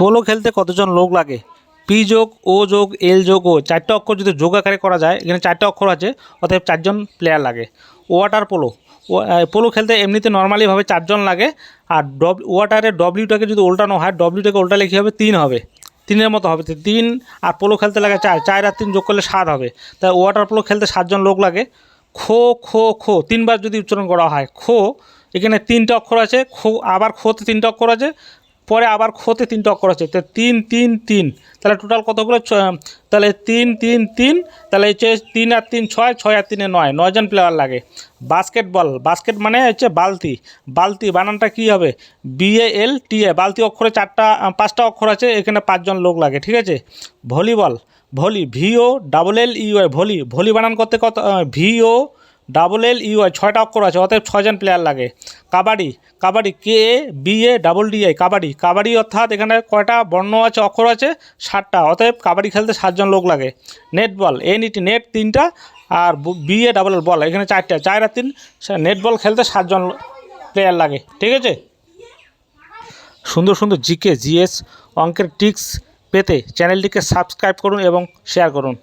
Polo খেলতে কতজন লোক লাগে? পি যোগ ও যোগ এল যোগ ও, চারটে অক্ষর যদি যোগ আকারে করা যায়, এখানে চারটে অক্ষর আছে, অতএব 4জন প্লেয়ার লাগে। ওয়াটার পোলো, পোলো খেলতে এমনিতে নর্মালিভাবে 4জন লাগে। আর ওয়াটারের ডব্লিউটাকে যদি উল্টানো হয়, ডব্লিউটাকে উল্টালে কী হবে? 3 হবে, 3-এর মতো হবে। 3 আর পোলো খেলতে লাগে 4, 4 আর 3 যোগ করলে 7 হবে। তাই ওয়াটার পোলো খেলতে 7জন লোক লাগে। খো খো খো 3বার যদি উচ্চারণ করা হয়, খো, এখানে 3টে অক্ষর আছে, খো আবার খোতে 3টে অক্ষর আছে, পরে আবার খোতে 3টে অক্ষর আছে, তো 3 3 3, তাহলে টোটাল কতগুলো? তাহলে 3 3 3, তাহলে হচ্ছে 3 আর 3 6, 6 আর 3 9, 9জন প্লেয়ার লাগে। বাস্কেটবল, বাস্কেট মানে হচ্ছে বালতি, বালতি বানানটা কী হবে? BALTA, বালতি অক্ষরে 5টা অক্ষর আছে, এখানে 5জন লোক লাগে, ঠিক আছে। Volleyball, volley, VOLLEY, volley, volley বানান করতে কত? VOLLEY, 6টা অক্ষর আছে, অতএব 6জন প্লেয়ার লাগে। কাবাডি, কাবাডি KABADDI, কাবাডি, কাবাডি অর্থাৎ এখানে কয়টা বর্ণ আছে, অক্ষর আছে? 7টা, অতএব কাবাডি খেলতে 7জন লোক লাগে। নেটবল, NET, নেট 3টা, আর BALL, বল, এখানে 4টা, 4 আর 3, নেটবল খেলতে 7জন প্লেয়ার লাগে, ঠিক আছে। সুন্দর সুন্দর GK GS অঙ্কের ট্রিক্স পেতে চ্যানেলটিকে সাবস্ক্রাইব করুন এবং শেয়ার করুন।